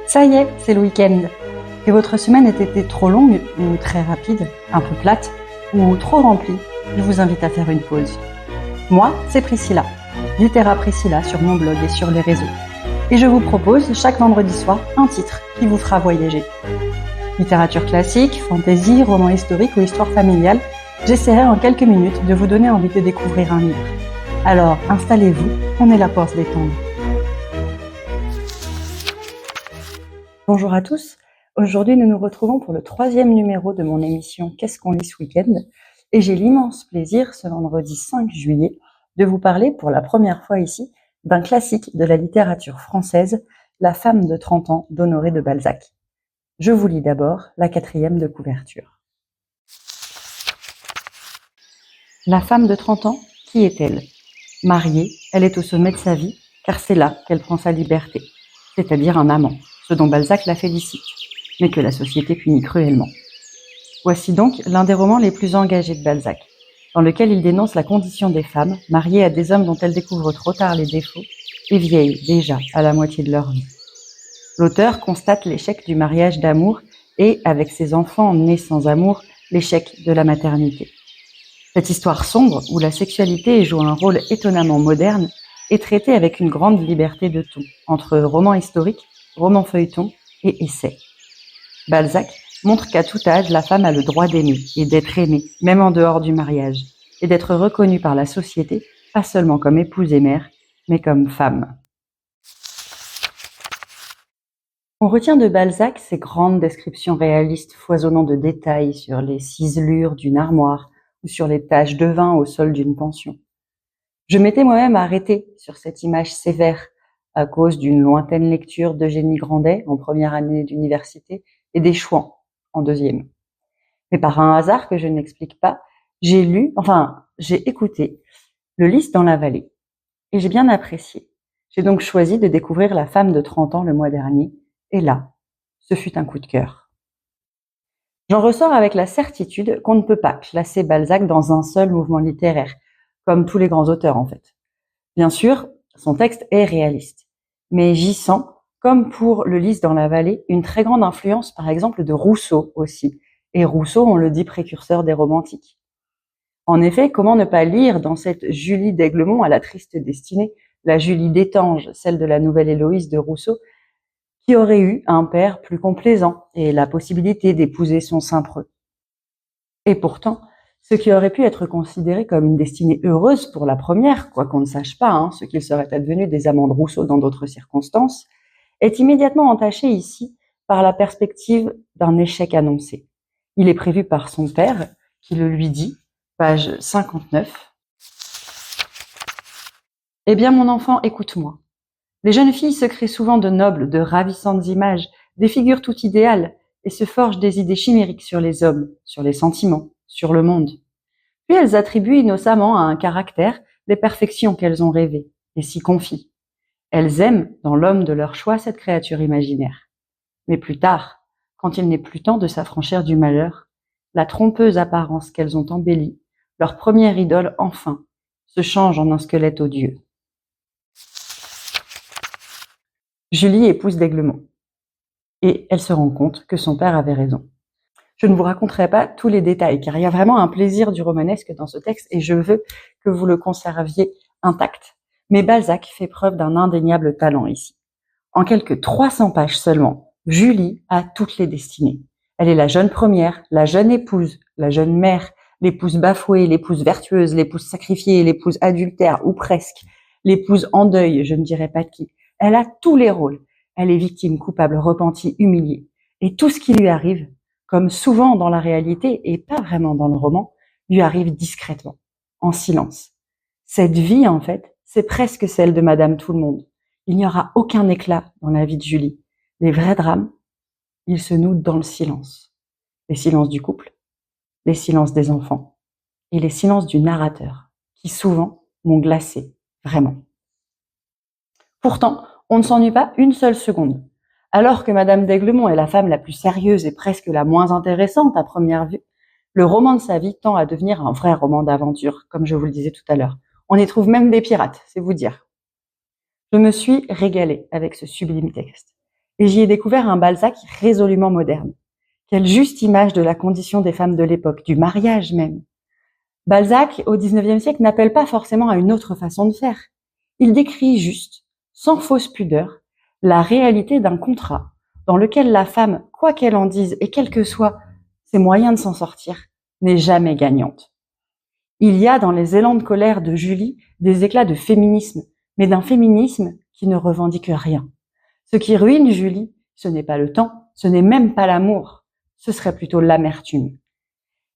Ça y est, c'est le week-end. Que votre semaine ait été trop longue ou très rapide, un peu plate ou trop remplie, je vous invite à faire une pause. Moi, c'est Priscilla, Littéra Priscilla sur mon blog et sur les réseaux. Et je vous propose chaque vendredi soir un titre qui vous fera voyager. Littérature classique, fantasy, roman historique ou histoire familiale, j'essaierai en quelques minutes de vous donner envie de découvrir un livre. Alors installez-vous, on est là pour se détendre. Bonjour à tous, aujourd'hui nous nous retrouvons pour le 3e numéro de mon émission Qu'est-ce qu'on lit ce week-end ? Et j'ai l'immense plaisir, ce vendredi 5 juillet, de vous parler pour la première fois ici d'un classique de la littérature française, La femme de 30 ans d'Honoré de Balzac. Je vous lis d'abord la 4e de couverture. La femme de 30 ans, qui est-elle ? Mariée, elle est au sommet de sa vie, car c'est là qu'elle prend sa liberté, c'est-à-dire un amant, ce dont Balzac la félicite, mais que la société punit cruellement. Voici donc l'un des romans les plus engagés de Balzac, dans lequel il dénonce la condition des femmes, mariées à des hommes dont elles découvrent trop tard les défauts, et vieilles déjà à la moitié de leur vie. L'auteur constate l'échec du mariage d'amour et, avec ses enfants nés sans amour, l'échec de la maternité. Cette histoire sombre, où la sexualité joue un rôle étonnamment moderne, est traitée avec une grande liberté de ton, entre roman historique, roman feuilleton et essai. Balzac montre qu'à tout âge, la femme a le droit d'aimer et d'être aimée, même en dehors du mariage, et d'être reconnue par la société, pas seulement comme épouse et mère, mais comme femme. On retient de Balzac ces grandes descriptions réalistes foisonnant de détails sur les ciselures d'une armoire ou sur les taches de vin au sol d'une pension. Je m'étais moi-même arrêtée sur cette image sévère à cause d'une lointaine lecture d'Eugénie Grandet en première année d'université et des Chouans en 2e. Mais par un hasard que je n'explique pas, j'ai écouté Le Lys dans la vallée et j'ai bien apprécié. J'ai donc choisi de découvrir La femme de 30 ans le mois dernier et là, ce fut un coup de cœur. J'en ressors avec la certitude qu'on ne peut pas classer Balzac dans un seul mouvement littéraire, comme tous les grands auteurs en fait. Bien sûr, son texte est réaliste, mais j'y sens, comme pour Le Lys dans la vallée, une très grande influence par exemple de Rousseau aussi, et Rousseau, on le dit, précurseur des romantiques. En effet, comment ne pas lire dans cette Julie d'Aiglemont à la triste destinée, la Julie d'Étanges, celle de la nouvelle Héloïse de Rousseau, qui aurait eu un père plus complaisant et la possibilité d'épouser son sein preux. Et pourtant, ce qui aurait pu être considéré comme une destinée heureuse pour la première, quoi qu'on ne sache pas ce qu'il serait advenu des amants de Rousseau dans d'autres circonstances, est immédiatement entaché ici par la perspective d'un échec annoncé. Il est prévu par son père, qui le lui dit, page 59. « Eh bien, mon enfant, écoute-moi. Les jeunes filles se créent souvent de nobles, de ravissantes images, des figures tout idéales, et se forgent des idées chimériques sur les hommes, sur les sentiments, sur le monde. Puis elles attribuent innocemment à un caractère les perfections qu'elles ont rêvées, et s'y confient. Elles aiment, dans l'homme de leur choix, cette créature imaginaire. Mais plus tard, quand il n'est plus temps de s'affranchir du malheur, la trompeuse apparence qu'elles ont embellie, leur première idole enfin, se change en un squelette odieux. » Julie épouse d'Aiglemont. Et elle se rend compte que son père avait raison. Je ne vous raconterai pas tous les détails, car il y a vraiment un plaisir du romanesque dans ce texte et je veux que vous le conserviez intact. Mais Balzac fait preuve d'un indéniable talent ici. En quelques 300 pages seulement, Julie a toutes les destinées. Elle est la jeune première, la jeune épouse, la jeune mère, l'épouse bafouée, l'épouse vertueuse, l'épouse sacrifiée, l'épouse adultère ou presque, l'épouse en deuil, je ne dirais pas de qui. Elle a tous les rôles. Elle est victime, coupable, repentie, humiliée. Et tout ce qui lui arrive, comme souvent dans la réalité et pas vraiment dans le roman, lui arrive discrètement, en silence. Cette vie, en fait, c'est presque celle de Madame Tout-le-Monde. Il n'y aura aucun éclat dans la vie de Julie. Les vrais drames, ils se nouent dans le silence. Les silences du couple, les silences des enfants et les silences du narrateur, qui souvent m'ont glacée, vraiment. Pourtant, on ne s'ennuie pas une seule seconde. Alors que Madame d'Aiglemont est la femme la plus sérieuse et presque la moins intéressante à première vue, le roman de sa vie tend à devenir un vrai roman d'aventure, comme je vous le disais tout à l'heure. On y trouve même des pirates, c'est vous dire. Je me suis régalée avec ce sublime texte. Et j'y ai découvert un Balzac résolument moderne. Quelle juste image de la condition des femmes de l'époque, du mariage même. Balzac, au XIXe siècle, n'appelle pas forcément à une autre façon de faire. Il décrit juste, sans fausse pudeur, la réalité d'un contrat dans lequel la femme, quoi qu'elle en dise et quels que soient ses moyens de s'en sortir, n'est jamais gagnante. Il y a dans les élans de colère de Julie des éclats de féminisme, mais d'un féminisme qui ne revendique rien. Ce qui ruine Julie, ce n'est pas le temps, ce n'est même pas l'amour, ce serait plutôt l'amertume.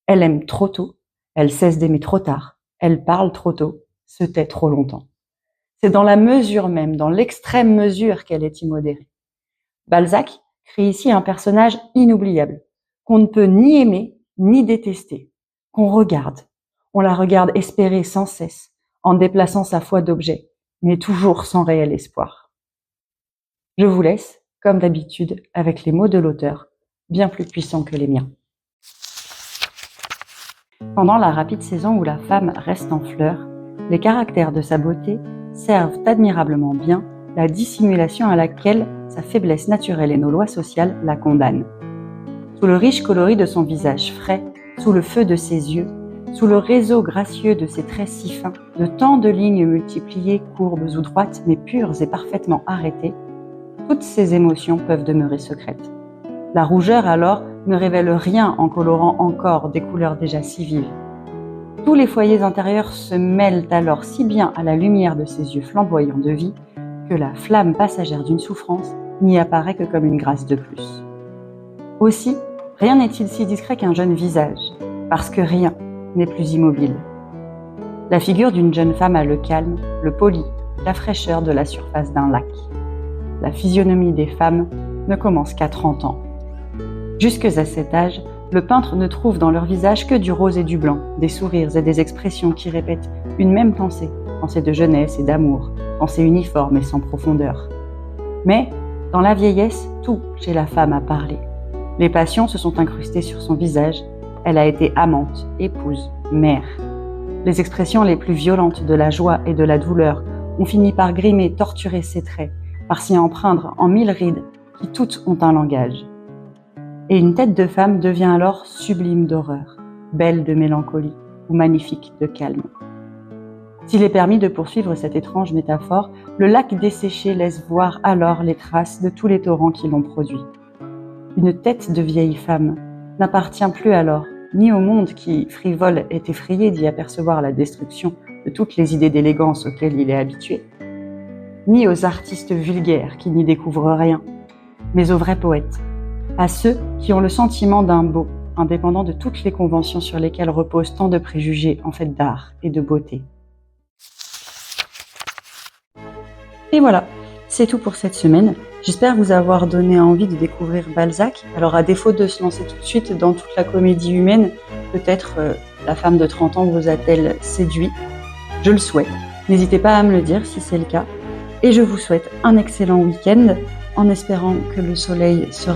Elle aime trop tôt, elle cesse d'aimer trop tard, elle parle trop tôt, se tait trop longtemps. C'est dans la mesure même, dans l'extrême mesure qu'elle est immodérée. Balzac crée ici un personnage inoubliable, qu'on ne peut ni aimer ni détester, qu'on regarde. On la regarde espérer sans cesse, en déplaçant sa foi d'objet, mais toujours sans réel espoir. Je vous laisse, comme d'habitude, avec les mots de l'auteur, bien plus puissants que les miens. Pendant la rapide saison où la femme reste en fleurs, les caractères de sa beauté servent admirablement bien la dissimulation à laquelle sa faiblesse naturelle et nos lois sociales la condamnent. Sous le riche coloris de son visage frais, sous le feu de ses yeux, sous le réseau gracieux de ses traits si fins, de tant de lignes multipliées, courbes ou droites, mais pures et parfaitement arrêtées, toutes ces émotions peuvent demeurer secrètes. La rougeur, alors, ne révèle rien en colorant encore des couleurs déjà si vives. Tous les foyers intérieurs se mêlent alors si bien à la lumière de ses yeux flamboyants de vie que la flamme passagère d'une souffrance n'y apparaît que comme une grâce de plus. Aussi, rien n'est-il si discret qu'un jeune visage, parce que rien n'est plus immobile. La figure d'une jeune femme a le calme, le poli, la fraîcheur de la surface d'un lac. La physionomie des femmes ne commence qu'à 30 ans. Jusque à cet âge, le peintre ne trouve dans leur visage que du rose et du blanc, des sourires et des expressions qui répètent une même pensée de jeunesse et d'amour, pensée uniforme et sans profondeur. Mais, dans la vieillesse, tout chez la femme a parlé. Les passions se sont incrustées sur son visage, elle a été amante, épouse, mère. Les expressions les plus violentes de la joie et de la douleur ont fini par grimer, torturer ses traits, par s'y empreindre en 1000 rides qui toutes ont un langage. Et une tête de femme devient alors sublime d'horreur, belle de mélancolie ou magnifique de calme. S'il est permis de poursuivre cette étrange métaphore, le lac desséché laisse voir alors les traces de tous les torrents qui l'ont produit. Une tête de vieille femme n'appartient plus alors ni au monde qui, frivole, est effrayé d'y apercevoir la destruction de toutes les idées d'élégance auxquelles il est habitué, ni aux artistes vulgaires qui n'y découvrent rien, mais aux vrais poètes, à ceux qui ont le sentiment d'un beau, indépendant de toutes les conventions sur lesquelles reposent tant de préjugés en fait d'art et de beauté. Et voilà, c'est tout pour cette semaine. J'espère vous avoir donné envie de découvrir Balzac. Alors à défaut de se lancer tout de suite dans toute la comédie humaine, peut-être la femme de 30 ans vous a-t-elle séduit. Je le souhaite. N'hésitez pas à me le dire si c'est le cas. Et je vous souhaite un excellent week-end en espérant que le soleil sera